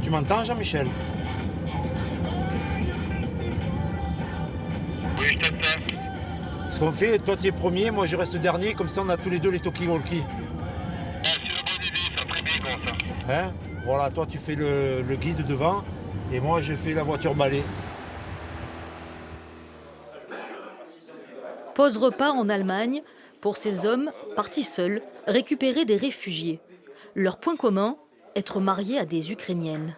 Tu m'entends, Jean-Michel? Oui, je t'entends. Ce qu'on fait, toi tu es premier, moi je reste dernier, comme ça on a tous les deux les talkie-walkie. Ah, c'est une bonne idée, ça, très bien comme ça. Hein? Voilà, toi tu fais le guide devant et moi je fais la voiture balai. Pause repas en Allemagne pour ces hommes partis seuls, récupérer des réfugiés. Leur point commun, être mariés à des Ukrainiennes.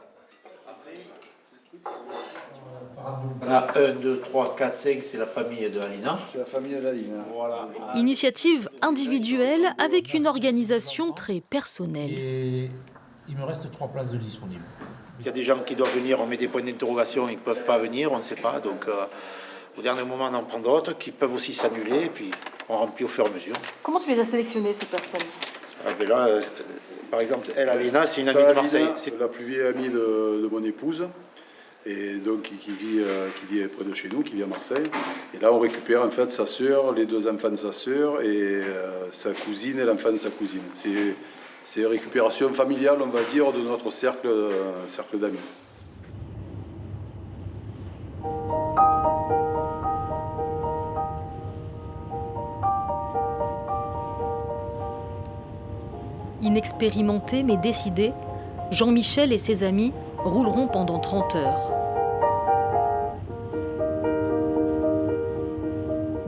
On a 1, 2, 3, 4, 5, c'est la famille de Alina. C'est la famille d'Alina. Voilà. Initiative individuelle avec une organisation très personnelle. Et il me reste 3 places de disponibles. Il y a des gens qui doivent venir, on met des points d'interrogation, ils ne peuvent pas venir, on ne sait pas. Donc au dernier moment, on en prend d'autres qui peuvent aussi s'annuler et puis on remplit au fur et à mesure. Comment tu les as sélectionnés, ces personnes? Là, par exemple, elle, Alina, c'est une amie Ça, de Marseille. Alina, c'est la plus vieille amie de mon épouse. Et donc qui vit près de chez nous, qui vit à Marseille. Et là, on récupère en fait sa sœur, les 2 enfants de sa sœur et sa cousine et l'enfant de sa cousine. C'est récupération familiale, on va dire, de notre cercle d'amis. Inexpérimenté mais décidé, Jean-Michel et ses amis rouleront pendant 30 heures.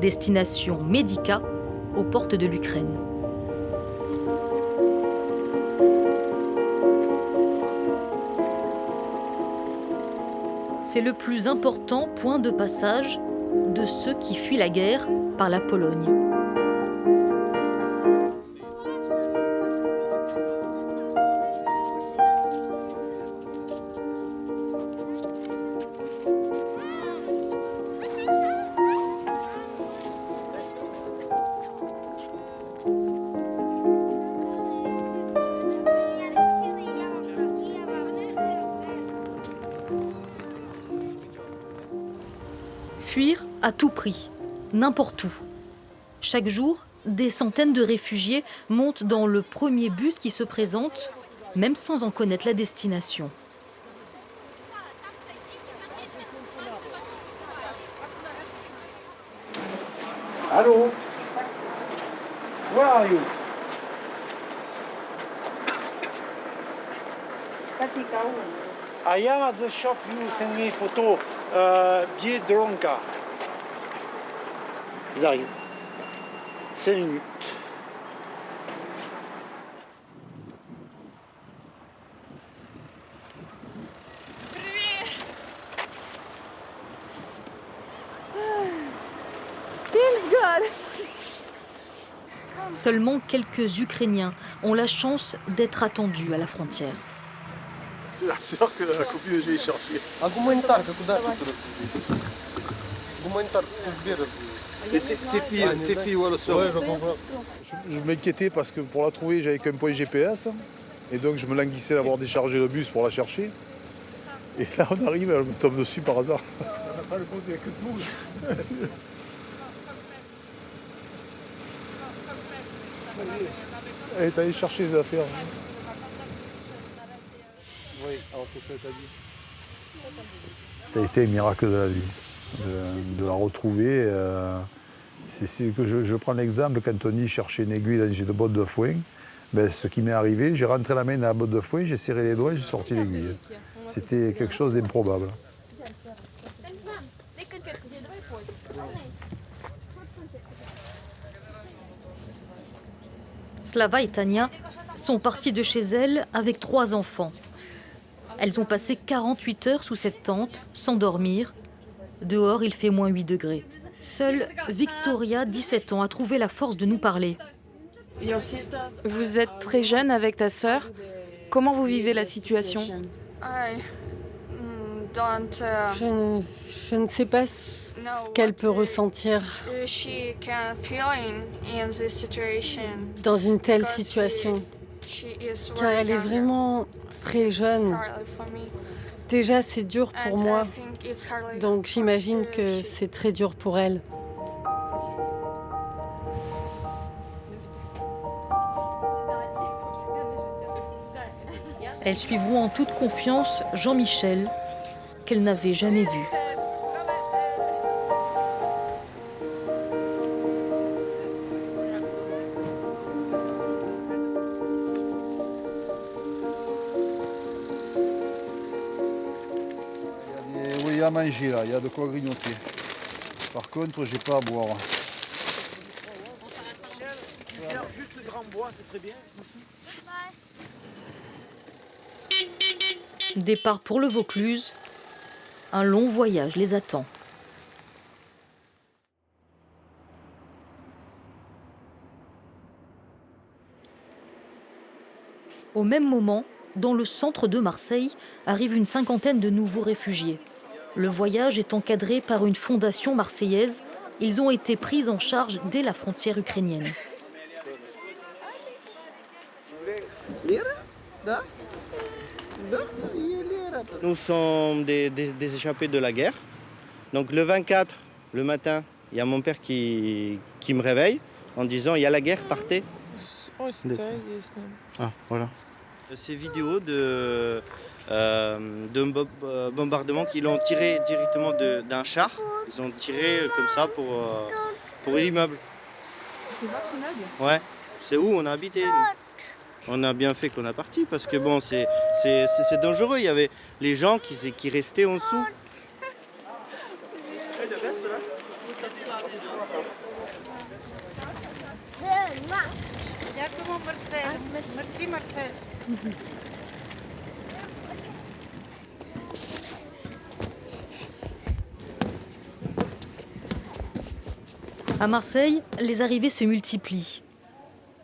Destination Médica, aux portes de l'Ukraine. C'est le plus important point de passage de ceux qui fuient la guerre par la Pologne. Fuir à tout prix, n'importe où. Chaque jour, des centaines de réfugiés montent dans le premier bus qui se présente, même sans en connaître la destination. Allô? Where are you? I am at the shop you send me photo. Biedronka. Ils arrivent. 5 minutes. Seulement quelques Ukrainiens ont la chance d'être attendus à la frontière. C'est la sœur que la copine que j'ai cherchée. Ces filles, ouais, le sœur. Ouais, je comprends. Je m'inquiétais parce que pour la trouver, j'avais qu'un point GPS. Et donc je me languissais d'avoir déchargé le bus pour la chercher. Et là on arrive, elle me tombe dessus par hasard. Ça n'a pas le compte, il n'y a que de nous. Elle est allée chercher les affaires. Oui, alors que ça t'a dit. Ça a été un miracle de la vie, de la retrouver. C'est que je prends l'exemple, quand on dit chercher une aiguille dans une botte de foin, ben, ce qui m'est arrivé, j'ai rentré la main dans la botte de foin, j'ai serré les doigts et j'ai sorti l'aiguille. C'était quelque chose d'improbable. Slava et Tania sont parties de chez elles avec 3 enfants. Elles ont passé 48 heures sous cette tente, sans dormir. Dehors, il fait moins 8 degrés. Seule Victoria, 17 ans, a trouvé la force de nous parler. Vous êtes très jeune avec ta sœur. Comment vous vivez la situation? Je ne sais pas ce qu'elle peut ressentir dans une telle situation, car elle est vraiment très jeune. Déjà, c'est dur pour moi, donc j'imagine que c'est très dur pour elle. Elles suivront en toute confiance Jean-Michel, qu'elles n'avaient jamais vu. Oui, il y a à manger là, il y a de quoi grignoter. Par contre, j'ai pas à boire. Juste le grand bois, c'est très bien. Départ pour le Vaucluse, un long voyage les attend. Au même moment, dans le centre de Marseille, arrive une cinquantaine de nouveaux réfugiés. Le voyage est encadré par une fondation marseillaise. Ils ont été pris en charge dès la frontière ukrainienne. Nous sommes des échappés de la guerre. Donc le 24, le matin, il y a mon père qui me réveille en disant « il y a la guerre, partez ». Ah, voilà. Ces vidéos d'un bombardement qu'ils ont tiré directement d'un char. Ils ont tiré comme ça pour l'immeuble. C'est votre immeuble? Ouais, c'est où on a habité. On a bien fait qu'on a parti parce que bon, c'est dangereux. Il y avait les gens qui restaient en dessous. Merci Marcel. À Marseille, les arrivées se multiplient.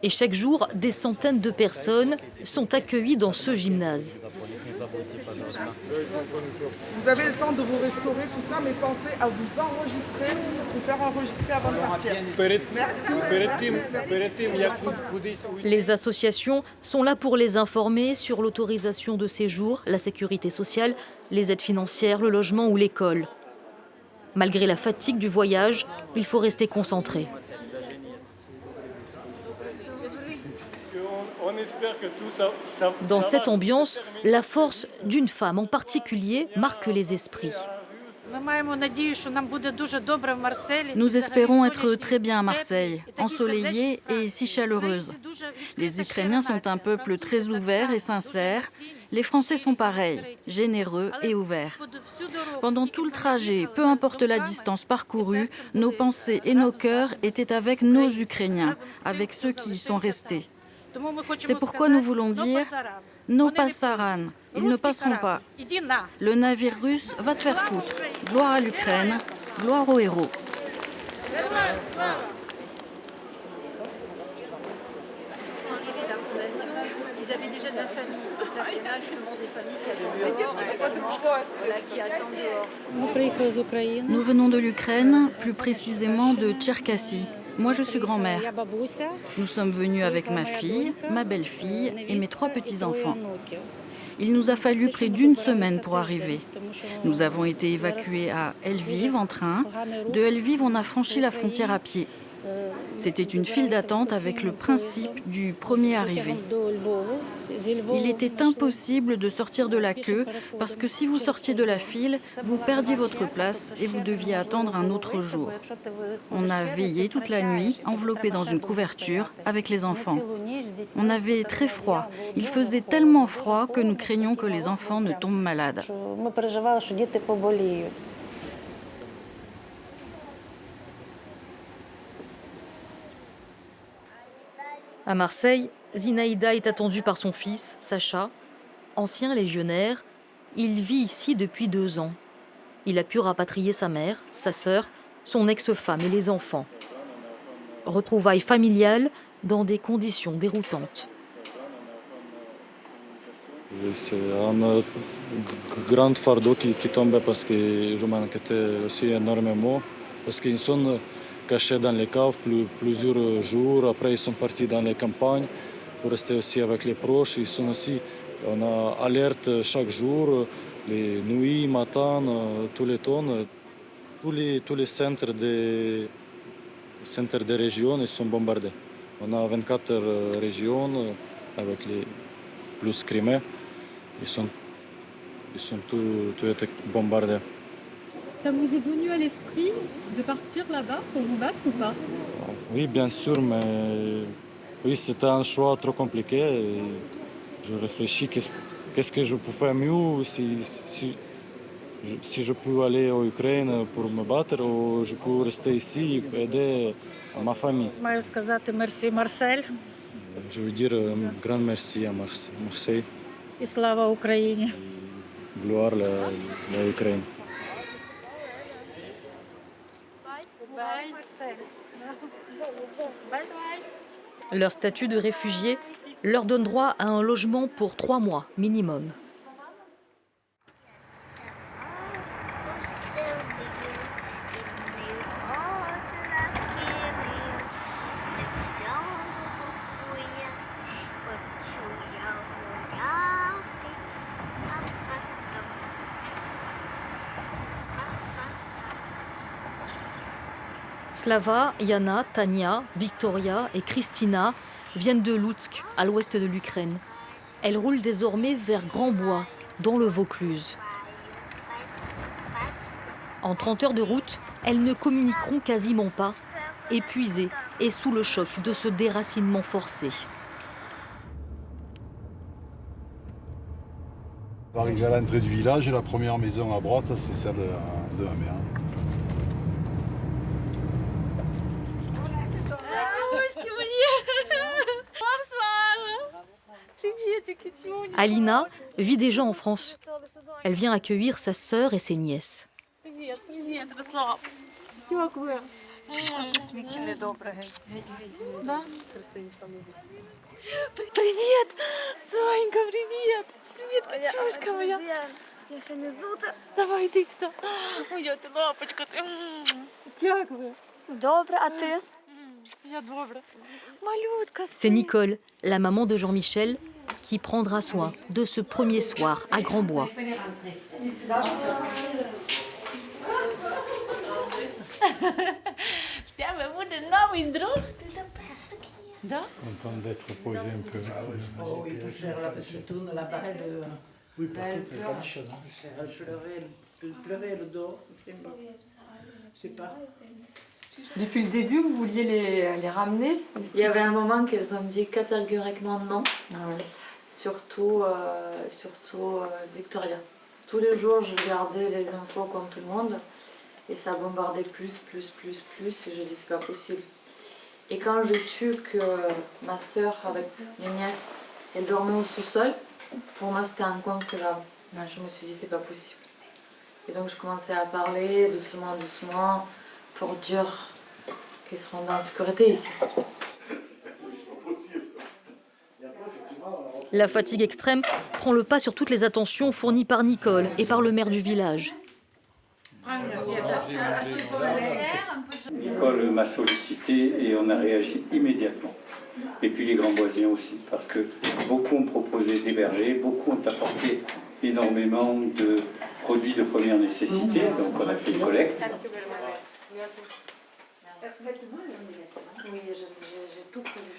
Et chaque jour, des centaines de personnes sont accueillies dans ce gymnase. Vous avez le temps de vous restaurer, tout ça, mais pensez à vous enregistrer, vous faire enregistrer avant de partir. Merci. Les associations sont là pour les informer sur l'autorisation de séjour, la sécurité sociale, les aides financières, le logement ou l'école. Malgré la fatigue du voyage, il faut rester concentré. Dans cette ambiance, la force d'une femme en particulier marque les esprits. Nous espérons être très bien à Marseille, ensoleillée et si chaleureuse. Les Ukrainiens sont un peuple très ouvert et sincère. Les Français sont pareils, généreux et ouverts. Pendant tout le trajet, peu importe la distance parcourue, nos pensées et nos cœurs étaient avec nos Ukrainiens, avec ceux qui y sont restés. C'est pourquoi nous voulons dire « No passaran », ils ne passeront pas. Le navire russe va te faire foutre. Gloire à l'Ukraine, gloire aux héros. Ils avaient déjà de la famille. Justement des familles qui attendent dehors. Nous venons de l'Ukraine, plus précisément de Tcherkassy. Moi, je suis grand-mère. Nous sommes venus avec ma fille, ma belle-fille et mes 3 petits-enfants. Il nous a fallu près d'1 semaine pour arriver. Nous avons été évacués à Lviv en train. De Lviv, on a franchi la frontière à pied. C'était une file d'attente avec le principe du premier arrivé. Il était impossible de sortir de la queue parce que si vous sortiez de la file, vous perdiez votre place et vous deviez attendre un autre jour. On a veillé toute la nuit, enveloppés dans une couverture, avec les enfants. On avait très froid. Il faisait tellement froid que nous craignions que les enfants ne tombent malades. À Marseille, Zinaïda est attendue par son fils, Sacha, ancien légionnaire. Il vit ici depuis 2 ans. Il a pu rapatrier sa mère, sa sœur, son ex-femme et les enfants. Retrouvailles familiales dans des conditions déroutantes. C'est un grand fardeau qui tombe parce que je m'inquiétais aussi énormément. Parce qu'ils sont cachés dans les caves plusieurs jours. Après, ils sont partis dans les campagnes pour rester aussi avec les proches. On a alerte chaque jour, les nuits, matin, tous les temps. Tous les centres des régions ils sont bombardés. On a 24 régions avec les plus Crimée. ils sont tous été bombardés. Ça vous est venu à l'esprit de partir là-bas pour vous battre ou pas? Oui, bien sûr, mais oui, c'était un choix trop compliqué. Et je réfléchis qu'est-ce que je peux faire mieux si je peux aller en Ukraine pour me battre ou je peux rester ici et aider ma famille. Маю сказати merci Марсель Je veux dire un grand merci à Marseille. і слава Україні. Gloire à l'Ukraine. Leur statut de réfugié leur donne droit à un logement pour 3 mois minimum. Slava, Yana, Tania, Victoria et Kristina viennent de Loutsk, à l'ouest de l'Ukraine. Elles roulent désormais vers Grand-Bois, dans le Vaucluse. En 30 heures de route, elles ne communiqueront quasiment pas, épuisées et sous le choc de ce déracinement forcé. On va arriver à l'entrée du village et la première maison à droite, c'est celle de ma mère. Alina vit déjà en France. Elle vient accueillir sa sœur et ses nièces. Привет! Сонька, привет! Привет, качушка моя! Я ще не зута. Давай, йди сюди. Моя ти лапочка, ти. Як ви? Добре, а ти? Я добре. Малютка. C'est Nicole, la maman de Jean-Michel, qui prendra soin de ce premier soir à Grand-Bois. Content d'être posé un peu. Oh oui, plus cher là, parce que tourne la barre de... Oui, par contre, c'est pas des choses. Elle pleurait le dos, vraiment. C'est pas... Depuis le début, vous vouliez les ramener? Il y avait un moment qu'elles ont dit catégoriquement non. Surtout Victoria. Tous les jours, je regardais les infos comme tout le monde et ça bombardait plus et je dis c'est pas possible. Et quand j'ai su que ma soeur avec mes nièces, elle dormait au sous-sol, pour moi c'était inconcevable. Je me suis dit c'est pas possible. Et donc je commençais à parler doucement pour dire qu'ils seront en sécurité ici. La fatigue extrême prend le pas sur toutes les attentions fournies par Nicole et par le maire du village. Nicole m'a sollicité et on a réagi immédiatement. Et puis les Grand-Boisiens aussi, parce que beaucoup ont proposé d'héberger, beaucoup ont apporté énormément de produits de première nécessité, donc on a fait une collecte. Oui, j'ai tout prévu.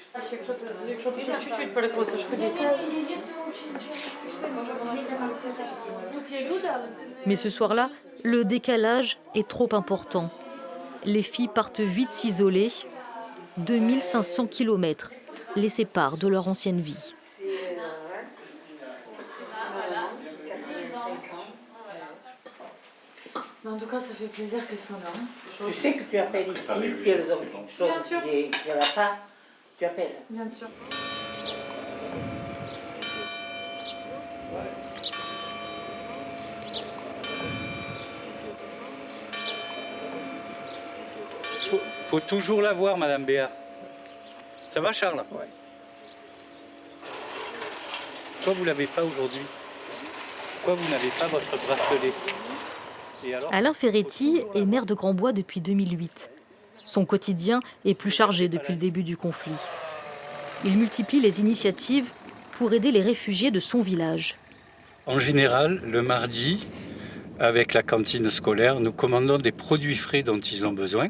Mais ce soir-là, le décalage est trop important. Les filles partent vite s'isoler. 2500 kilomètres les séparent de leur ancienne vie. Mais en tout cas, ça fait plaisir qu'elles soient là. Tu sais que tu appelles ici, si elles ont quelque chose qui ne va pas, tu appelles. Bien sûr. Faut toujours la voir, Madame Béat. Ça va, Charles? Ouais. Pourquoi vous ne l'avez pas aujourd'hui? Pourquoi vous n'avez pas votre bracelet? Alain Ferretti est maire de Grand-Bois depuis 2008. Son quotidien est plus chargé depuis le début du conflit. Il multiplie les initiatives pour aider les réfugiés de son village. En général, le mardi, avec la cantine scolaire, nous commandons des produits frais dont ils ont besoin.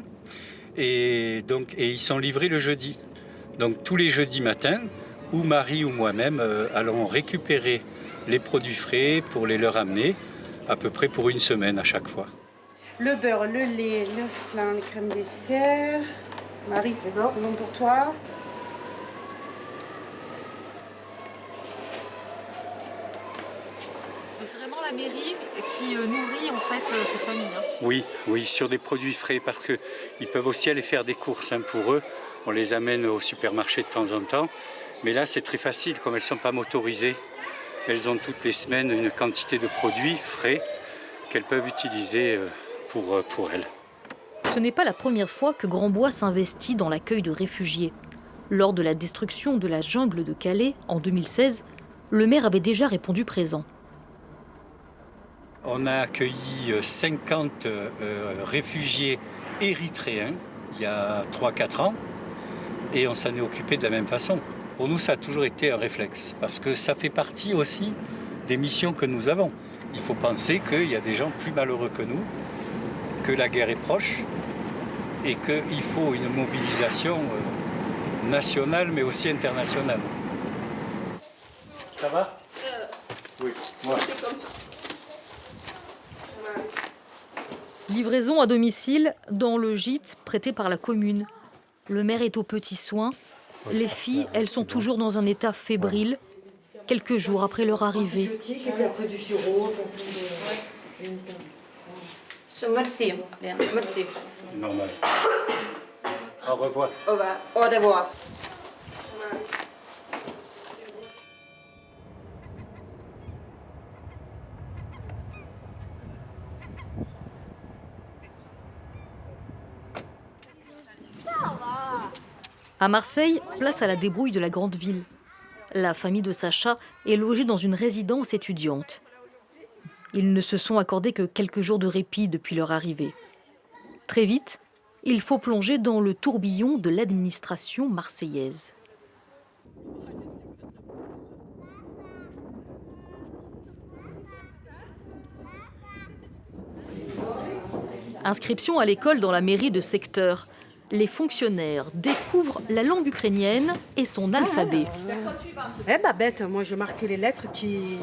Et ils sont livrés le jeudi. Donc tous les jeudis matins, ou Marie ou moi-même allons récupérer les produits frais pour les leur amener, à peu près pour une semaine à chaque fois. Le beurre, le lait, le flan, les crèmes dessert. Marie, c'est bon pour toi. C'est vraiment la mairie qui nourrit en fait ces familles. Oui, sur des produits frais parce qu'ils peuvent aussi aller faire des courses pour eux. On les amène au supermarché de temps en temps. Mais là, c'est très facile, comme elles ne sont pas motorisées. Elles ont toutes les semaines une quantité de produits frais qu'elles peuvent utiliser pour elles. Ce n'est pas la première fois que Grandbois s'investit dans l'accueil de réfugiés. Lors de la destruction de la jungle de Calais en 2016, le maire avait déjà répondu présent. On a accueilli 50 réfugiés érythréens il y a 3-4 ans et on s'en est occupé de la même façon. Pour nous, ça a toujours été un réflexe parce que ça fait partie aussi des missions que nous avons. Il faut penser qu'il y a des gens plus malheureux que nous, que la guerre est proche et qu'il faut une mobilisation nationale mais aussi internationale. Ça va ? Oui. Ouais. Livraison à domicile dans le gîte prêté par la commune. Le maire est aux petits soins. Les filles, elles sont toujours dans un état fébrile, quelques jours après leur arrivée. Merci, merci. Normal. Au revoir. Au revoir. À Marseille, place à la débrouille de la grande ville. La famille de Sacha est logée dans une résidence étudiante. Ils ne se sont accordés que quelques jours de répit depuis leur arrivée. Très vite, il faut plonger dans le tourbillon de l'administration marseillaise. Inscription à l'école dans la mairie de secteur. Les fonctionnaires découvrent la langue ukrainienne et son alphabet. Eh bah bête, moi je marquais les lettres qui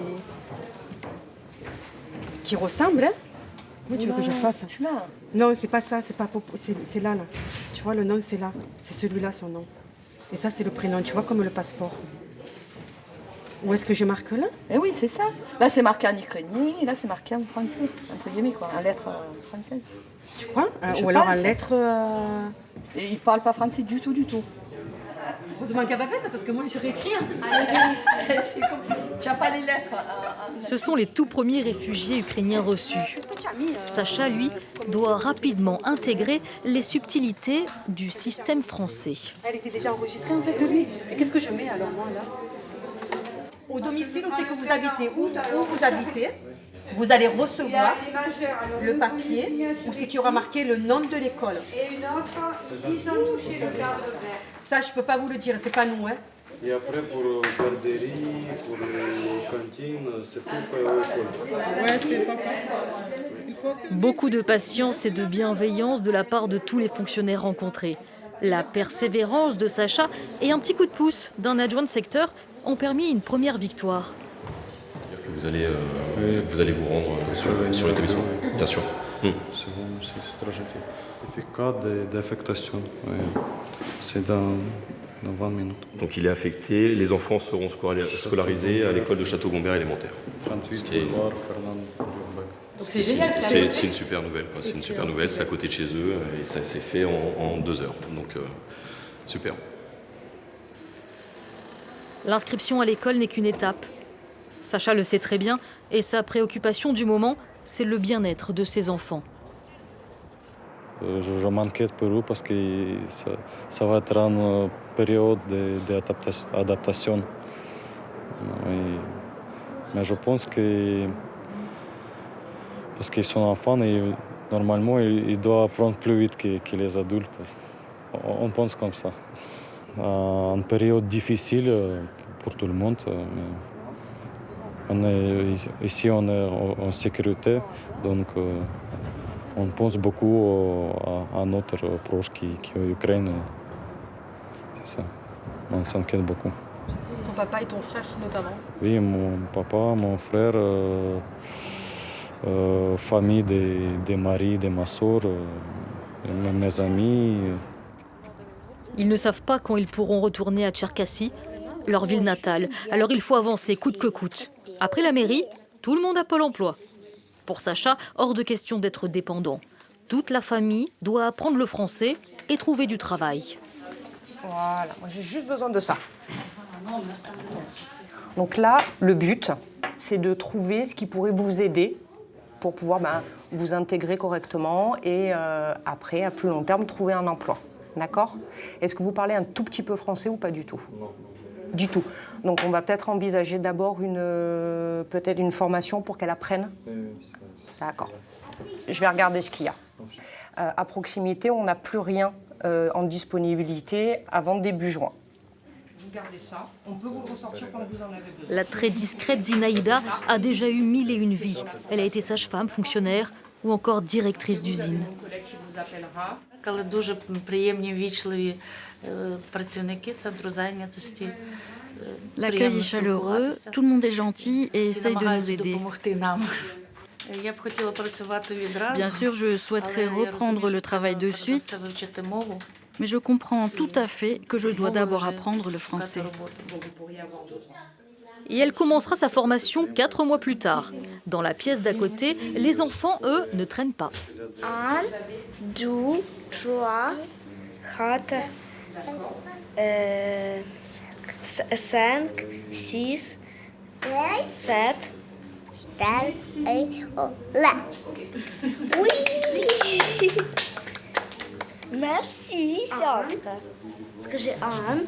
ressemblent. Hein. Comment tu veux que je fasse? Non, c'est pas ça, c'est là. Tu vois, le nom c'est là. C'est celui-là son nom. Et ça c'est le prénom, tu vois, comme le passeport. Où est-ce que je marque là? Eh oui, c'est ça. Là c'est marqué en ukrainien et là c'est marqué en français, entre guillemets quoi, en lettres françaises. Tu crois? Ou alors en lettres... Et ils ne parlent pas français du tout. Heureusement qu'elle va bête, parce que moi je réécris. Tu n'as pas les lettres. Ce sont les tout premiers réfugiés ukrainiens reçus. Sacha, lui, doit rapidement intégrer les subtilités du système français. Elle était déjà enregistrée en fait de lui. Et qu'est-ce que je mets alors moi là? Au domicile où c'est que vous habitez, où vous habitez, vous allez recevoir le papier où c'est qu'il y aura marqué le nom de l'école. Et une autre, ils ont touché le cadre vert. Ça, je ne peux pas vous le dire, c'est pas nous. Hein. Et après, pour garderie, pour cantine, c'est tout fait à l'école. Ouais, c'est pas Beaucoup de patience et de bienveillance de la part de tous les fonctionnaires rencontrés. La persévérance de Sacha et un petit coup de pouce d'un adjoint de secteur ont permis une première victoire. Vous allez vous rendre sur l'établissement, bien sûr. C'est bon, c'est très gentil. Certificat d'affectation, c'est dans 20 minutes. Donc il est affecté, les enfants seront scolarisés à l'école de Château-Gombert élémentaire. 38 boulevard Fernand Dürbeck. Donc c'est génial, c'est une super nouvelle. C'est une super nouvelle, c'est à côté de chez eux et ça s'est fait en 2 heures. Donc super. L'inscription à l'école n'est qu'une étape. Sacha le sait très bien et sa préoccupation du moment, c'est le bien-être de ses enfants. Je m'inquiète pour eux parce que ça va être une période d'adaptation. Mais je pense que parce qu'ils sont enfants, et normalement, ils doivent apprendre plus vite que les adultes. On pense comme ça. Une période difficile pour tout le monde. Ici, on est en sécurité, donc on pense beaucoup à notre proche qui est en Ukraine. C'est ça, on s'inquiète beaucoup. Ton papa et ton frère notamment? Oui, mon papa, mon frère, famille des maris de ma soeur, mes amis. Ils ne savent pas quand ils pourront retourner à Tcherkassy, leur ville natale. Alors il faut avancer coûte que coûte. Après la mairie, tout le monde a Pôle emploi. Pour Sacha, hors de question d'être dépendant. Toute la famille doit apprendre le français et trouver du travail. Voilà, moi j'ai juste besoin de ça. Donc là, le but, c'est de trouver ce qui pourrait vous aider pour pouvoir vous intégrer correctement et après, à plus long terme, trouver un emploi. D'accord? Est-ce que vous parlez un tout petit peu français ou pas du tout? Non. Du tout. Donc on va peut-être envisager d'abord peut-être une formation pour qu'elle apprenne. D'accord. Je vais regarder ce qu'il y a. À proximité, on n'a plus rien en disponibilité avant début juin. Vous gardez ça. On peut vous le ressortir quand vous en avez besoin. La très discrète Zinaïda a déjà eu 1001 vies. Elle a été sage-femme, fonctionnaire ou encore directrice d'usine. Коли дуже приємні, ввічливі працівники центру зайнятості. L'accueil est chaleureux, tout le monde est gentil et essaye de nous aider. Bien sûr, je souhaiterais reprendre le travail de suite, mais je comprends tout à fait que je dois d'abord apprendre le français. Et elle commencera sa formation 4 mois plus tard. Dans la pièce d'à côté, les enfants, eux, ne traînent pas. 1, 2, 3, 4, 5, 6, 7. Oui. Merci, Sandra. Скажи Ан.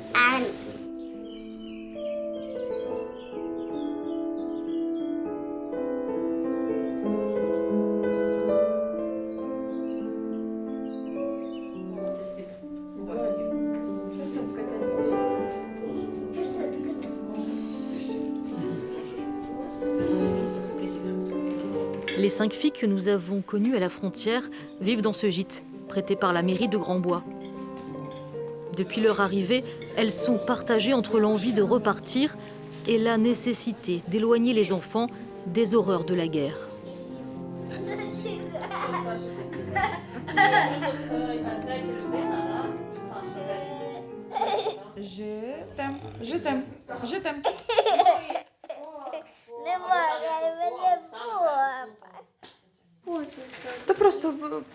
Les 5 filles que nous avons connues à la frontière vivent dans ce gîte, prêté par la mairie de Grand-Bois. Depuis leur arrivée, elles sont partagées entre l'envie de repartir et la nécessité d'éloigner les enfants des horreurs de la guerre. Je t'aime.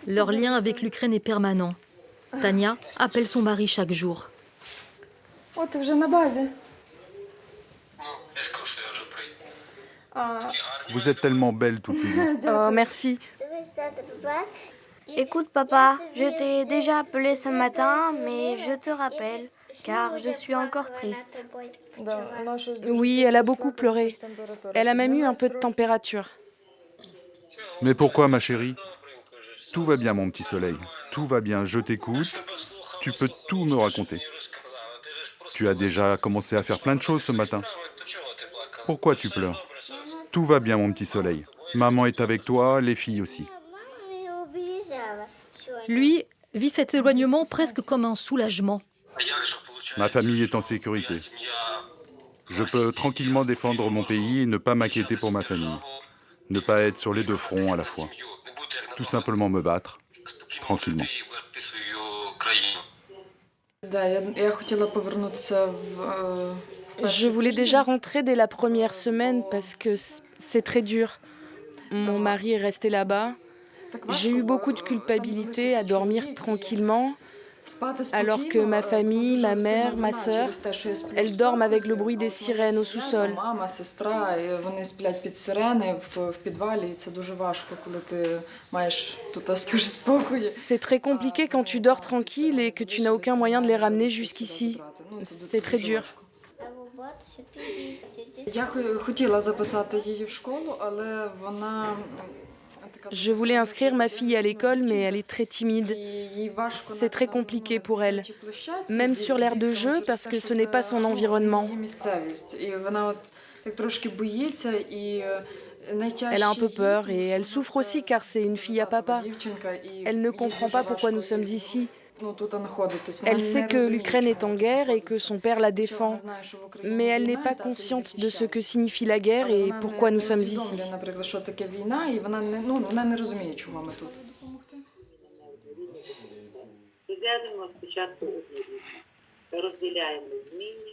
Leur lien avec l'Ukraine est permanent. Tania appelle son mari chaque jour. Oh, t'es déjà на базе. Vous êtes tellement belle toutes les deux. Oh, merci. Écoute papa, je t'ai déjà appelé ce matin, mais je te rappelle, car je suis encore triste. Oui, elle a beaucoup pleuré. Elle a même eu un peu de température. Mais pourquoi, ma chérie? Tout va bien, mon petit soleil. Tout va bien, je t'écoute. Tu peux tout me raconter. Tu as déjà commencé à faire plein de choses ce matin. Pourquoi tu pleures? Tout va bien, mon petit soleil. Maman est avec toi, les filles aussi. Lui vit cet éloignement presque comme un soulagement. Ma famille est en sécurité. Je peux tranquillement défendre mon pays et ne pas m'inquiéter pour ma famille. Ne pas être sur les deux fronts à la fois. Tout simplement me battre, tranquillement. Je voulais déjà rentrer dès la première semaine parce que c'est très dur. Mon mari est resté là-bas. J'ai eu beaucoup de culpabilité à dormir tranquillement, alors que ma famille, ma mère, ma sœur, elles dorment avec le bruit des sirènes au sous-sol. C'est très compliqué quand tu dors tranquille et que tu n'as aucun moyen de les ramener jusqu'ici. C'est très dur. Je voulais inscrire ma fille à l'école, mais elle est très timide. C'est très compliqué pour elle, même sur l'aire de jeu, parce que ce n'est pas son environnement. Elle a un peu peur et elle souffre aussi car c'est une fille à papa. Elle ne comprend pas pourquoi nous sommes ici. Elle sait que l'Ukraine est en guerre et que son père la défend, mais elle n'est pas consciente de ce que signifie la guerre et pourquoi nous sommes ici.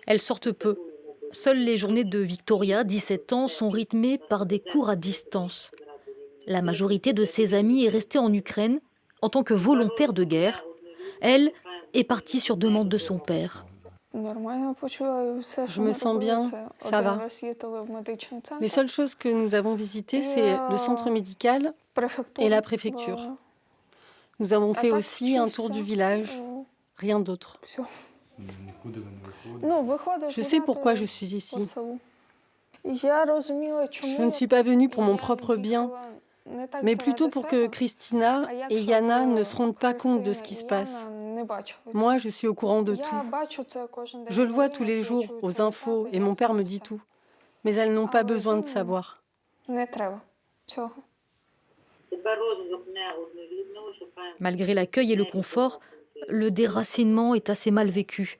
Elles sortent peu. Seules les journées de Victoria, 17 ans, sont rythmées par des cours à distance. La majorité de ses amis est restée en Ukraine en tant que volontaire de guerre. Elle est partie sur demande de son père. Je me sens bien, ça va. Les seules choses que nous avons visitées, c'est le centre médical et la préfecture. Nous avons fait aussi un tour du village, rien d'autre. Je sais pourquoi je suis ici. Je ne suis pas venue pour mon propre bien, mais plutôt pour que Christina et Yana ne se rendent pas compte de ce qui se passe. Moi, je suis au courant de tout. Je le vois tous les jours aux infos et mon père me dit tout. Mais elles n'ont pas besoin de savoir. Malgré l'accueil et le confort, le déracinement est assez mal vécu.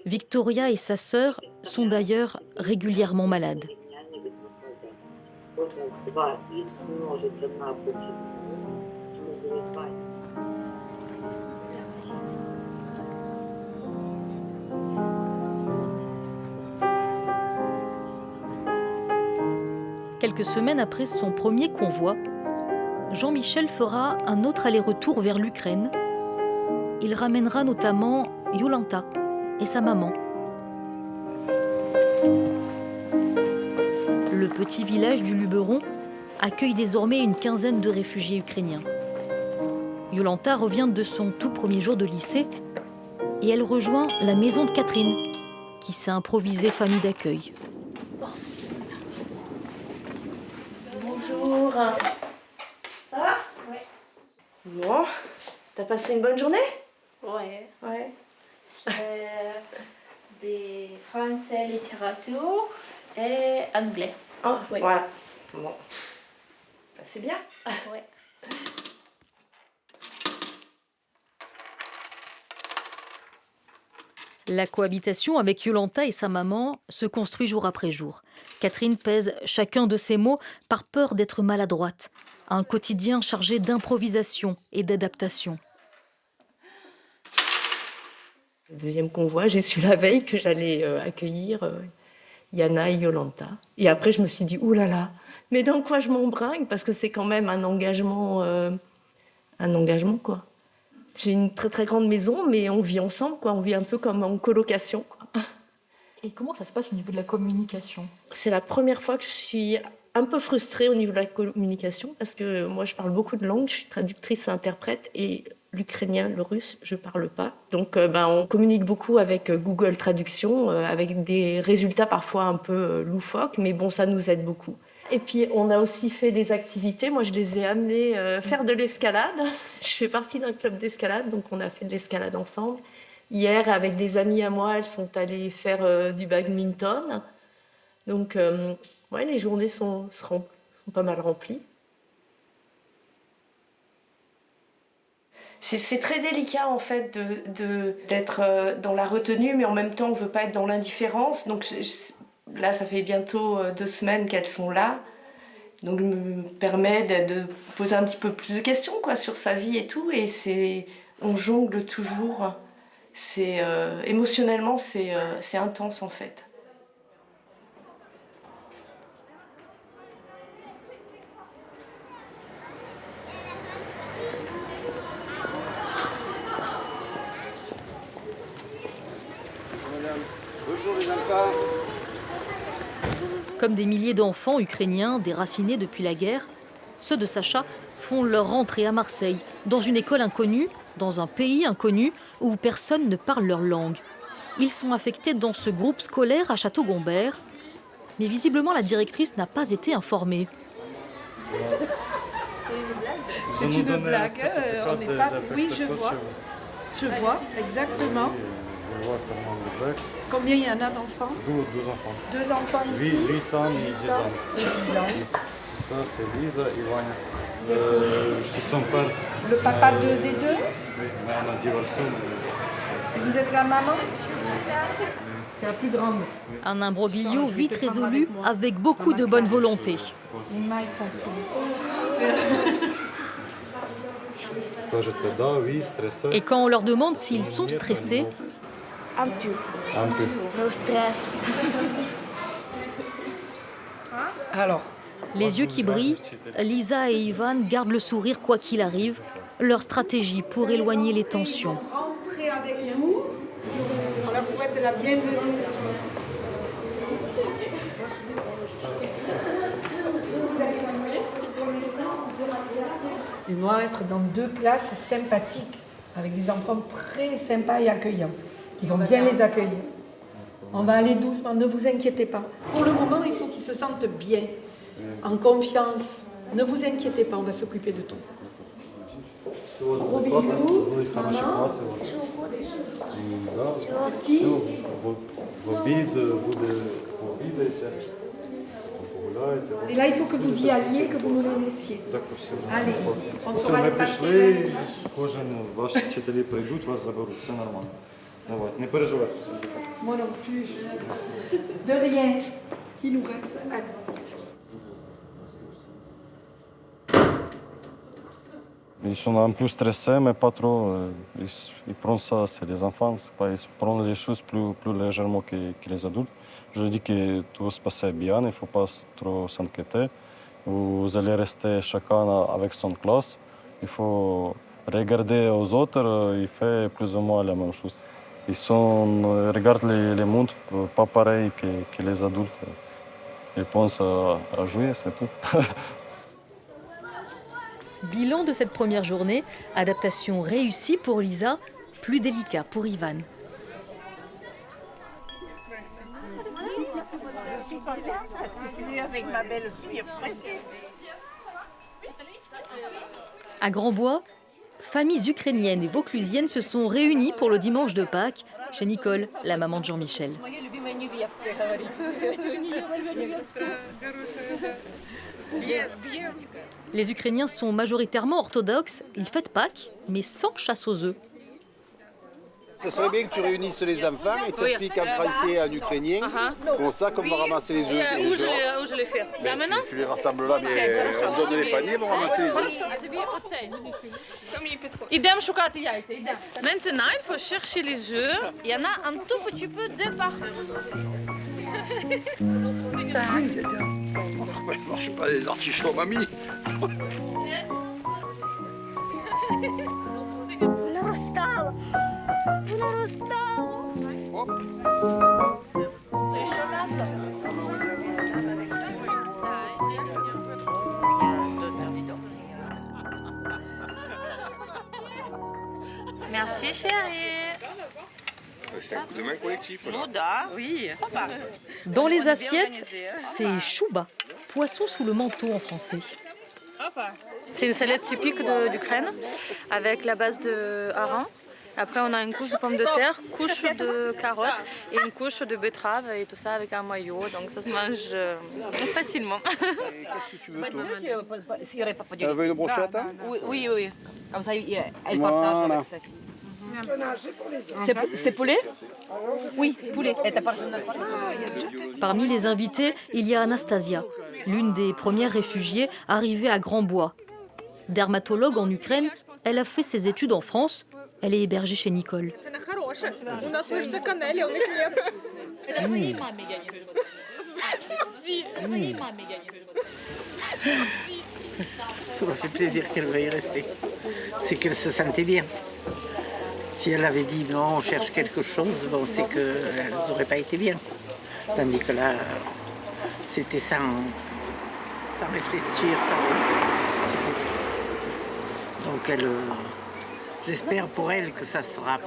Victoria et sa sœur sont d'ailleurs régulièrement malades. Quelques semaines après son premier convoi, Jean-Michel fera un autre aller-retour vers l'Ukraine. Il ramènera notamment Jolanta et sa maman. Le petit village du Luberon accueille désormais une quinzaine de réfugiés ukrainiens. Jolanta revient de son tout premier jour de lycée et elle rejoint la maison de Catherine, qui s'est improvisée famille d'accueil. Bonjour. Ça va? Ouais. Bon, t'as passé une bonne journée? Ouais. Ouais. Des français, littérature et anglais. Ah, oui. Voilà. Bon. Bah, c'est bien. Ouais. La cohabitation avec Jolanta et sa maman se construit jour après jour. Catherine pèse chacun de ses mots par peur d'être maladroite. Un quotidien chargé d'improvisation et d'adaptation. Le deuxième convoi, j'ai su la veille que j'allais accueillir Yana et Jolanta. Et après, je me suis dit, oulala, mais dans quoi je m'embringue? Parce que c'est quand même un engagement, quoi. J'ai une très très grande maison, mais on vit ensemble, quoi. On vit un peu comme en colocation, quoi. Et comment ça se passe au niveau de la communication? C'est la première fois que je suis un peu frustrée au niveau de la communication, parce que moi, je parle beaucoup de langues, je suis traductrice et interprète, et l'ukrainien, le russe, je parle pas. Donc, on communique beaucoup avec Google Traduction, avec des résultats parfois un peu loufoques, mais bon, ça nous aide beaucoup. Et puis, on a aussi fait des activités. Moi, je les ai amenés faire de l'escalade. Je fais partie d'un club d'escalade, donc on a fait de l'escalade ensemble. Hier, avec des amies à moi, elles sont allées faire du badminton. Donc, les journées sont pas mal remplies. C'est très délicat, en fait, d'être dans la retenue, mais en même temps, on ne veut pas être dans l'indifférence. Donc, là, ça fait bientôt 2 semaines qu'elles sont là. Donc, je me permets de poser un petit peu plus de questions, quoi, sur sa vie et tout. Et on jongle toujours. Émotionnellement, c'est intense, en fait. Comme des milliers d'enfants ukrainiens déracinés depuis la guerre, ceux de Sacha font leur rentrée à Marseille, dans une école inconnue, dans un pays inconnu, où personne ne parle leur langue. Ils sont affectés dans ce groupe scolaire à Château-Gombert, mais visiblement la directrice n'a pas été informée. C'est une blague. On n'est pas... Oui, je vois. Je vois, exactement. Combien il y en a d'enfants? 2 enfants. 2 enfants ici? 8 ans et 10 ans. 10 ans. Ça, c'est Lisa et Vanya. Je suis son père. Le papa des deux? Oui, mais on a divorcé. Et vous êtes la maman? C'est la plus grande. Un imbroglio vite résolu avec beaucoup de bonne volonté. Et quand on leur demande s'ils sont stressés, Un peu. Un peu. Le stress. Alors, les yeux qui brillent, Lisa et Ivan gardent le sourire quoi qu'il arrive, leur stratégie pour éloigner les tensions. rentrez avec nous. On leur souhaite la bienvenue. Ils doivent être dans 2 classes sympathiques, avec des enfants très sympas et accueillants, qui vont bien les accueillir. On va aller doucement, ne vous inquiétez pas. Pour le moment, il faut qu'ils se sentent bien, en confiance. Ne vous inquiétez pas, on va s'occuper de tout. Gros bisous, maman. Et là, il faut que vous y alliez, que vous nous le laissiez. Allez, on fera les papiers lundi. Ваші вчителі прийдуть, вас заберуть, все нормально. Давайте, не переживайте. Moi non plus. De rien. Qui nous reste? Allez. Ils sont un peu stressés, mais pas trop. Ils prennent ça, c'est des enfants. Ils prennent les choses plus légèrement que les adultes. Je dis que tout va se passer bien, il ne faut pas trop s'inquiéter. Vous allez rester chacun avec son classe. Il faut regarder aux autres, ils font plus ou moins la même chose. Ils regardent les mondes pas pareil que les adultes. Ils pensent à jouer, c'est tout. Bilan de cette première journée, adaptation réussie pour Lisa, plus délicat pour Ivan. Avec ma belle-fille. À Grandbois, familles ukrainiennes et vauclusiennes se sont réunies pour le dimanche de Pâques chez Nicole, la maman de Jean-Michel. Les Ukrainiens sont majoritairement orthodoxes, ils fêtent Pâques, mais sans chasse aux œufs. Ce serait bien que tu réunisses les enfants et t'expliques en français et en ukrainien, comme ça, qu'on va ramasser les œufs. Où je les fais? Là maintenant? Tu les rassembles là, mais on donne les paniers, on va ramasser les œufs. Idem шукати яйця, idem. Maintenant, il faut chercher les œufs. Il y en a un tout petit peu de partout. Ouais, marche pas les artichauts, mamie. Воно розтало. Воно розтало. Ще м'ясо. Merci chérie. C'est un coup de main collectif. Oui. Dans les assiettes, c'est chouba, poisson sous le manteau en français. C'est une salade typique d'Ukraine avec la base de hareng. Après, on a une couche de pommes de terre, couche de carottes et une couche de betterave et tout ça avec un maillot. Donc ça se mange facilement. Qu'est-ce que tu veux, toi? Elle veut une brochette, hein? Oui, oui. Comme ça, elle partage avec ça. C'est poulet? Oui, poulet. Parmi les invités, il y a Anastasia, l'une des premières réfugiées arrivée à Grandbois. Dermatologue en Ukraine, elle a fait ses études en France. Elle est hébergée chez Nicole. Ça m'a fait plaisir qu'elle veuille rester. C'est qu'elle se sentait bien. Si elle avait dit non, on cherche quelque chose, bon, c'est qu'elles n'auraient pas été bien. Tandis que là, c'était sans réfléchir. Donc elle, j'espère pour elle que ça sera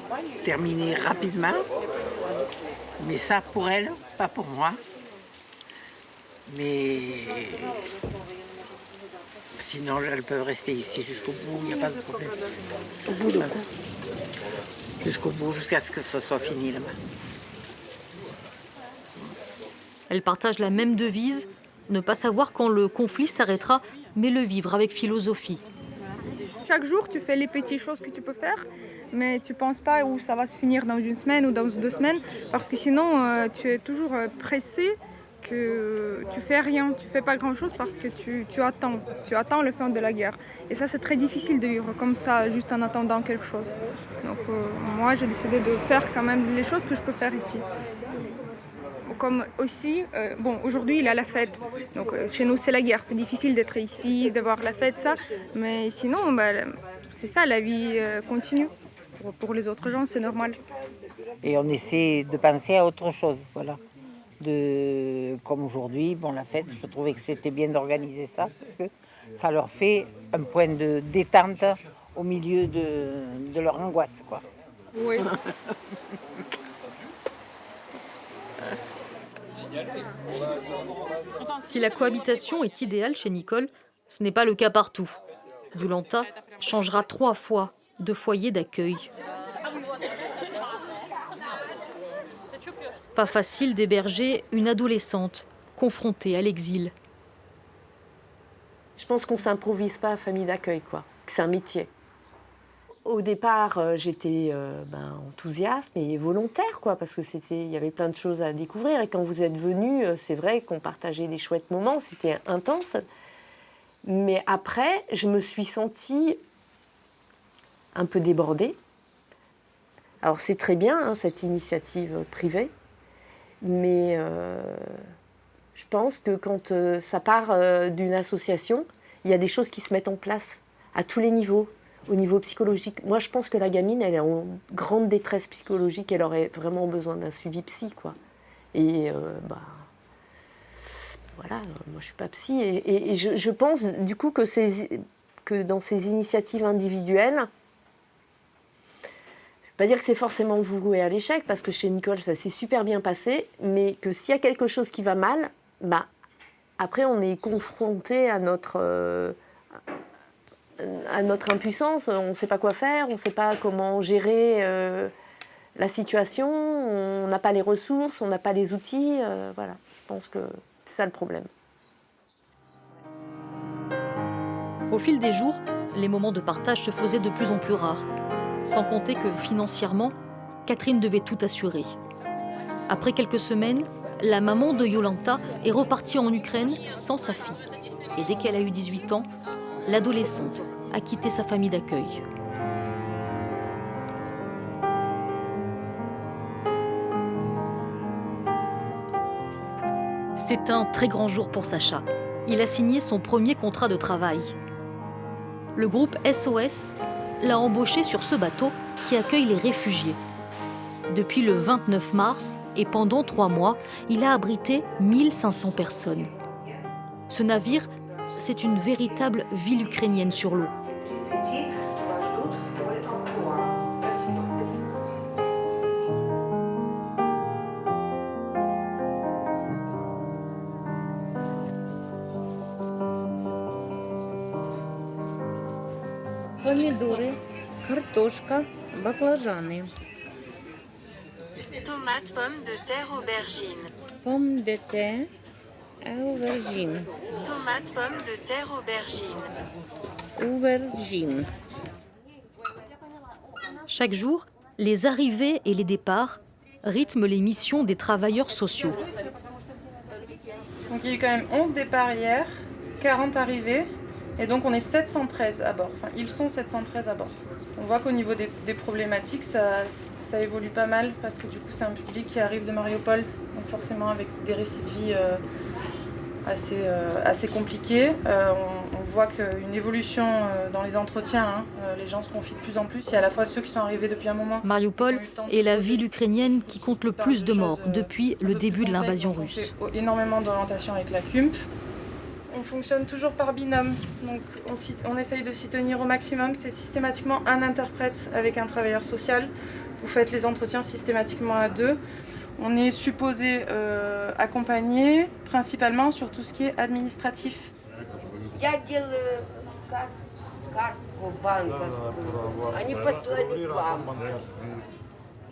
terminé rapidement. Mais ça pour elle, pas pour moi. Mais sinon, elles peuvent rester ici jusqu'au bout, il n'y a pas de problème. Au bout de quoi? Jusqu'au bout, jusqu'à ce que ce soit fini là-bas. Elles partagent la même devise, ne pas savoir quand le conflit s'arrêtera, mais le vivre avec philosophie. Chaque jour, tu fais les petites choses que tu peux faire, mais tu ne penses pas où ça va se finir dans une semaine ou dans 2 semaines, parce que sinon, tu es toujours pressé, que tu fais rien, tu fais pas grand-chose parce que tu attends le fin de la guerre. Et ça, c'est très difficile de vivre comme ça, juste en attendant quelque chose. Donc moi, j'ai décidé de faire quand même les choses que je peux faire ici. Comme aussi, aujourd'hui il y a la fête, donc chez nous c'est la guerre, c'est difficile d'être ici, de voir la fête, ça, mais sinon c'est ça, la vie continue. Pour les autres gens c'est normal. Et on essaie de penser à autre chose, voilà. Comme aujourd'hui, la fête, je trouvais que c'était bien d'organiser ça, parce que ça leur fait un point de détente au milieu de leur angoisse, quoi. Oui. Si la cohabitation est idéale chez Nicole, ce n'est pas le cas partout. Iolanta changera 3 fois de foyer d'accueil. Pas facile d'héberger une adolescente confrontée à l'exil. Je pense qu'on ne s'improvise pas à famille d'accueil, quoi. C'est un métier. Au départ, j'étais enthousiaste et volontaire, quoi, parce que il y avait plein de choses à découvrir. Et quand vous êtes venus, c'est vrai qu'on partageait des chouettes moments, c'était intense. Mais après, je me suis sentie un peu débordée. Alors c'est très bien, cette initiative privée, mais je pense que quand ça part d'une association, il y a des choses qui se mettent en place à tous les niveaux. Au niveau psychologique, moi je pense que la gamine, elle est en grande détresse psychologique, elle aurait vraiment besoin d'un suivi psy, quoi. Et voilà, moi je suis pas psy, et je pense du coup que dans ces initiatives individuelles, je vais pas dire que c'est forcément voué à l'échec, parce que chez Nicole ça s'est super bien passé, mais que s'il y a quelque chose qui va mal, après on est confronté à notre impuissance, on ne sait pas quoi faire, on ne sait pas comment gérer la situation, on n'a pas les ressources, on n'a pas les outils, voilà, je pense que c'est ça le problème. Au fil des jours, les moments de partage se faisaient de plus en plus rares, sans compter que financièrement, Catherine devait tout assurer. Après quelques semaines, la maman de Iolanta est repartie en Ukraine sans sa fille. Et dès qu'elle a eu 18 ans, l'adolescente a quitté sa famille d'accueil. C'est un très grand jour pour Sacha. Il a signé son premier contrat de travail. Le groupe SOS l'a embauché sur ce bateau qui accueille les réfugiés. Depuis le 29 mars et pendant 3 mois, il a abrité 1500 personnes. Ce navire, c'est une véritable ville ukrainienne sur l'eau. Помидоры, картошка, баклажаны. Tomates, pommes de terre, aubergines. Pommes de terre, aubergines. Tomates, pommes de terre, aubergines. Aubergines. Chaque jour, les arrivées et les départs rythment les missions des travailleurs sociaux. Donc il y a eu quand même 11 départs hier, 40 arrivées, et donc on est 713 à bord. Enfin, ils sont 713 à bord. On voit qu'au niveau des problématiques, ça évolue pas mal, parce que du coup c'est un public qui arrive de Mariupol, donc forcément avec des récits de vie assez compliqués. On voit qu'une évolution dans les entretiens, les gens se confient de plus en plus. Il y a à la fois ceux qui sont arrivés depuis un moment. Mariupol est la ville ukrainienne qui compte le plus de morts depuis le début de l'invasion russe. On fait énormément d'orientation avec la CUMP. On fonctionne toujours par binôme, donc on essaye de s'y tenir au maximum. C'est systématiquement un interprète avec un travailleur social. Vous faites les entretiens systématiquement à 2. On est supposé accompagner principalement sur tout ce qui est administratif.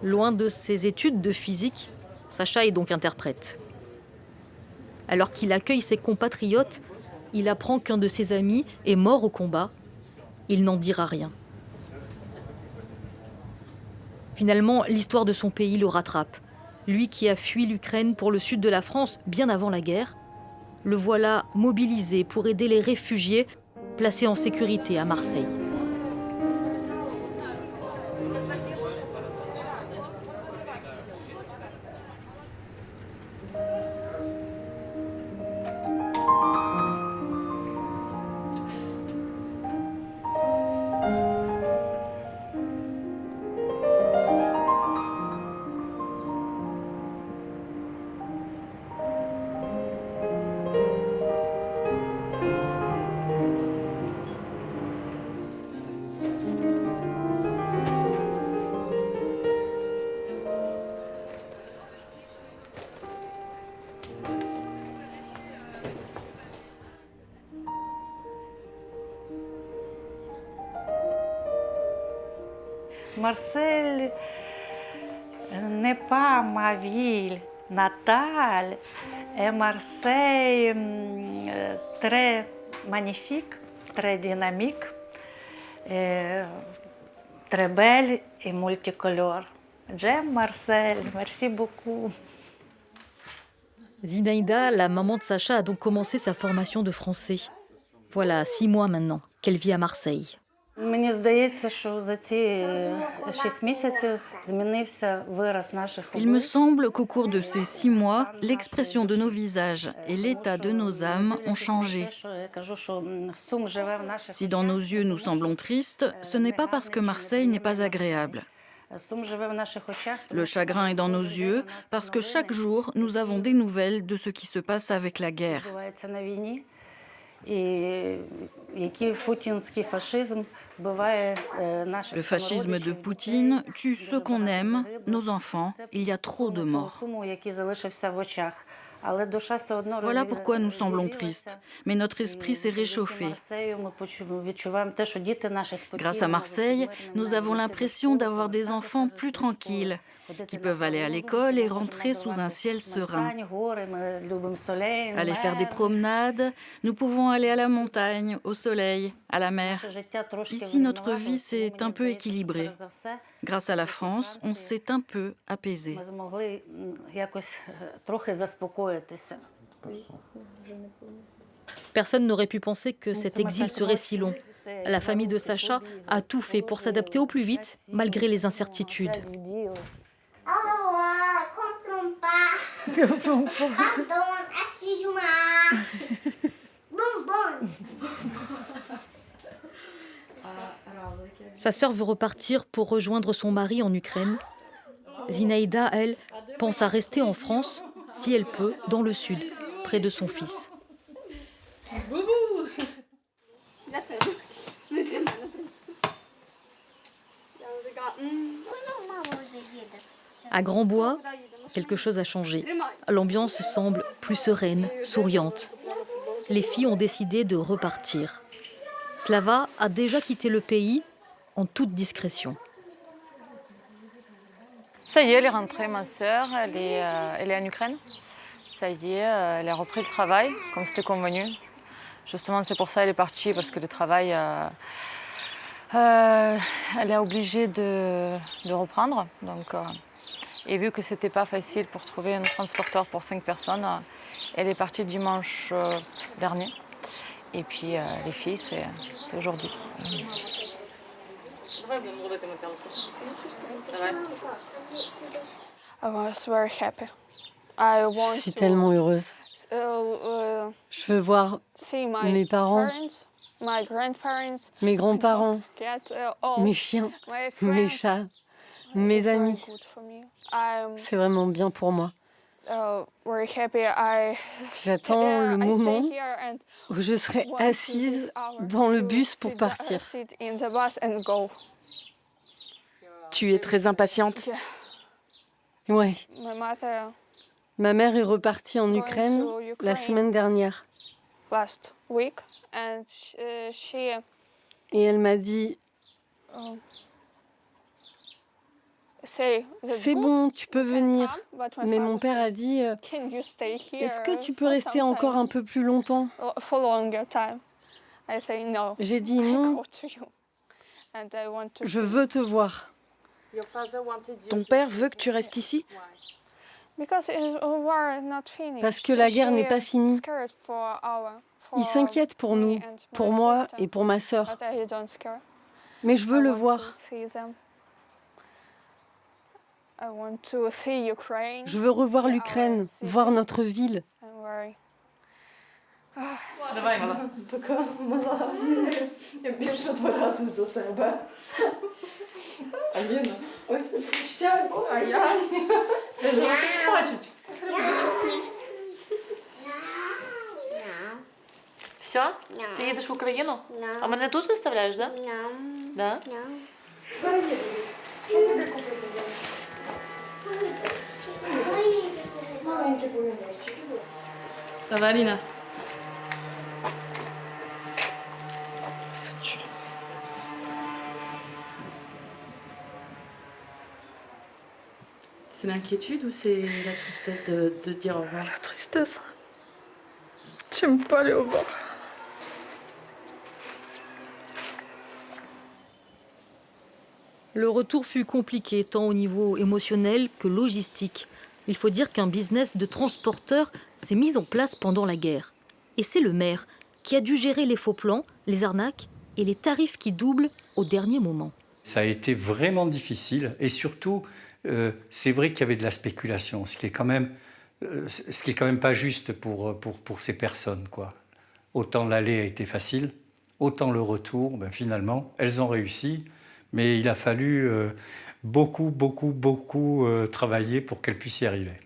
Loin de ses études de physique, Sacha est donc interprète. Alors qu'il accueille ses compatriotes, il apprend qu'un de ses amis est mort au combat Il n'en dira rien. Finalement, l'histoire de son pays le rattrape. Lui qui a fui l'Ukraine pour le sud de la France bien avant la guerre, le voilà mobilisé pour aider les réfugiés placés en sécurité à Marseille. Marseille n'est pas ma ville natale. Et Marseille très magnifique, très dynamique, et très belle et multicolore. J'aime Marseille, merci beaucoup. Zinaïda, la maman de Sacha, a donc commencé sa formation de français. Voilà 6 mois maintenant qu'elle vit à Marseille. Мені здається, що за ці 6 місяців змінився вираз наших облич. Il me semble qu'au cours de ces 6 mois, l'expression de nos visages et l'état de nos âmes ont changé. Si dans nos yeux nous semblons tristes, ce n'est pas parce que Marseille n'est pas agréable. Le chagrin est dans nos yeux parce que chaque jour, nous avons des nouvelles de ce qui se passe avec la guerre. Le fascisme de Poutine tue ceux qu'on aime, nos enfants. Il y a trop de morts. Voilà pourquoi nous semblons tristes. Mais notre esprit s'est réchauffé. Grâce à Marseille, nous avons l'impression d'avoir des enfants plus tranquilles, qui peuvent aller à l'école et rentrer sous un ciel serein. Aller faire des promenades, nous pouvons aller à la montagne, au soleil, à la mer. Ici, notre vie s'est un peu équilibrée. Grâce à la France, on s'est un peu apaisé. Personne n'aurait pu penser que cet exil serait si long. La famille de Sacha a tout fait pour s'adapter au plus vite, malgré les incertitudes. Pardon, excuse-moi. Bonbon. Sa sœur veut repartir pour rejoindre son mari en Ukraine. Zinaïda, elle, pense à rester en France, si elle peut, dans le sud, près de son fils. À Grand-Bois, quelque chose a changé. L'ambiance semble plus sereine, souriante. Les filles ont décidé de repartir. Slava a déjà quitté le pays en toute discrétion. Ça y est, elle est rentrée, ma sœur. Elle est en Ukraine. Ça y est, elle a repris le travail, comme c'était convenu. Justement, c'est pour ça qu'elle est partie, parce que le travail, elle est obligée de reprendre. Donc, et vu que ce n'était pas facile pour trouver un transporteur pour 5 personnes, elle est partie dimanche dernier. Et puis les filles, c'est aujourd'hui. Je suis tellement heureuse. Je veux voir mes parents, mes grands-parents, mes chiens, mes chats, mes amis. C'est vraiment bien pour moi. J'attends le moment où je serai assise dans le bus pour partir. Tu es très impatiente? Ouais. Ma mère est repartie en Ukraine la semaine dernière. Et elle m'a dit... C'est bon, tu peux venir. Mais mon père a dit, est-ce que tu peux rester encore un peu plus longtemps? J'ai dit non. Je veux te voir. Ton père veut que tu restes ici? Parce Parce que la guerre n'est pas finie. Il s'inquiète pour nous, pour moi et pour ma sœur. Mais je veux le voir. Je veux revoir l'Ukraine, voir notre ville. Давай, мала. Пока, мала. Я більше 2 рази за тебе. Аліна, ой, все прощай, а я? Я ж не бачить. Все? Ти їдеш в Україну? А мене тут виставляєш, так? Да? Зараз їду. Що тобі купити? Маленький помідорчик. Давай, Аліна. C'est l'inquiétude ou c'est la tristesse de se dire au revoir? La tristesse. J'aime pas aller au revoir. Le retour fut compliqué tant au niveau émotionnel que logistique. Il faut dire qu'un business de transporteur s'est mis en place pendant la guerre. Et c'est le maire qui a dû gérer les faux plans, les arnaques et les tarifs qui doublent au dernier moment. Ça a été vraiment difficile et surtout, c'est vrai qu'il y avait de la spéculation, ce qui est quand même pas juste pour ces personnes, quoi. Autant l'aller a été facile, autant le retour, finalement, elles ont réussi, mais il a fallu beaucoup travailler pour qu'elles puissent y arriver.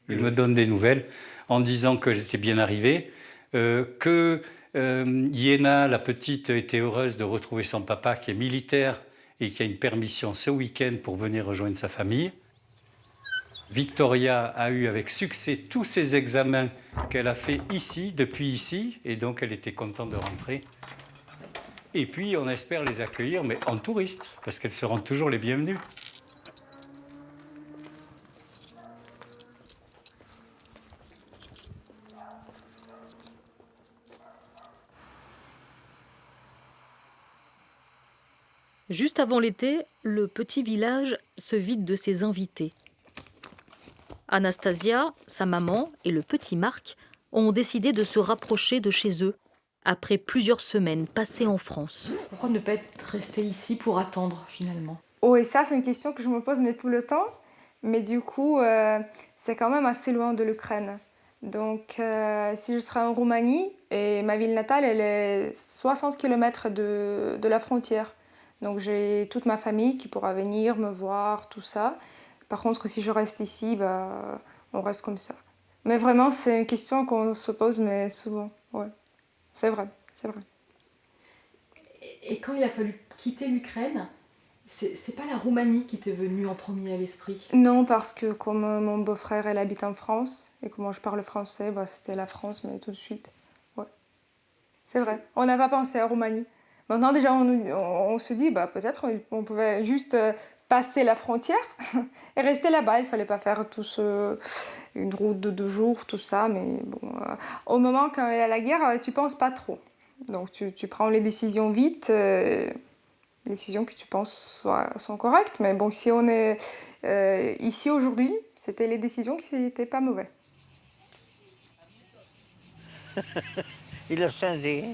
Ils me donnent des nouvelles en disant qu'elles étaient bien arrivées, que Yéna, la petite, était heureuse de retrouver son papa qui est militaire et qui a une permission ce week-end pour venir rejoindre sa famille. Victoria a eu avec succès tous ses examens qu'elle a fait ici, depuis ici, et donc elle était contente de rentrer. Et puis on espère les accueillir, mais en touristes, parce qu'elles seront toujours les bienvenues. Juste avant l'été, le petit village se vide de ses invités. Anastasia, sa maman et le petit Marc ont décidé de se rapprocher de chez eux après plusieurs semaines passées en France. Pourquoi ne pas être resté ici pour attendre finalement? Oh, et ça, c'est une question que je me pose mais tout le temps. Mais du coup, c'est quand même assez loin de l'Ukraine. Donc, si je serais en Roumanie, et ma ville natale, elle est 60 km de la frontière. Donc, j'ai toute ma famille qui pourra venir me voir, tout ça. Par contre, si je reste ici, on reste comme ça. Mais vraiment, c'est une question qu'on se pose mais souvent. Ouais. C'est vrai, c'est vrai. Et quand il a fallu quitter l'Ukraine, c'est pas la Roumanie qui t'est venue en premier à l'esprit? Non, parce que comme mon beau-frère, elle habite en France, et que moi je parle français, c'était la France, mais tout de suite. Ouais. C'est vrai, on n'a pas pensé à Roumanie. Maintenant, déjà, on se dit, peut-être on pouvait juste passer la frontière et rester là-bas. Il ne fallait pas faire une route de 2 jours, tout ça. Mais bon, au moment quand il y a la guerre, tu ne penses pas trop. Donc, tu prends les décisions vite, les décisions que tu penses sont correctes. Mais bon, si on est ici aujourd'hui, c'était les décisions qui n'étaient pas mauvaises. Il a changé.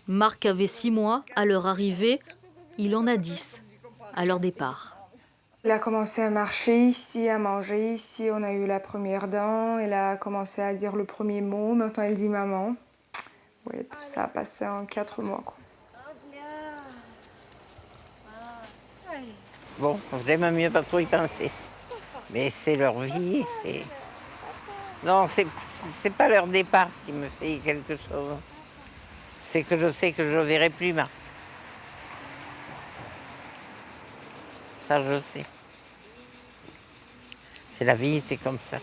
Marc avait 6 mois à leur arrivée, il en a 10 à leur départ. Il a commencé à marcher ici, à manger ici, on a eu la première dent, il a commencé à dire le premier mot, maintenant il dit maman. Oui, tout ça a passé en 4 mois, quoi. Bon, j'aime mieux pas trop y penser. Mais c'est leur vie, c'est... Non, c'est pas leur départ qui me fait quelque chose. C'est que je sais que je ne verrai plus Marc. Ça, je sais. C'est la vie, c'est comme ça.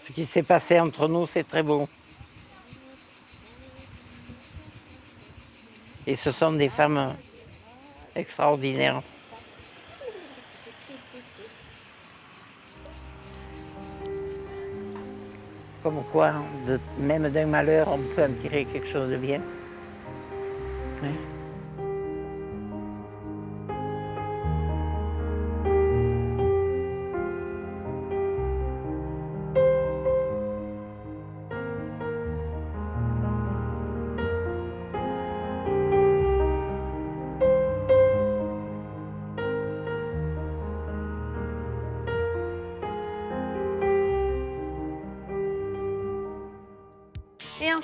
Ce qui s'est passé entre nous, c'est très beau. Et ce sont des femmes extraordinaires. Comme quoi, même d'un malheur, on peut en tirer quelque chose de bien. Ouais.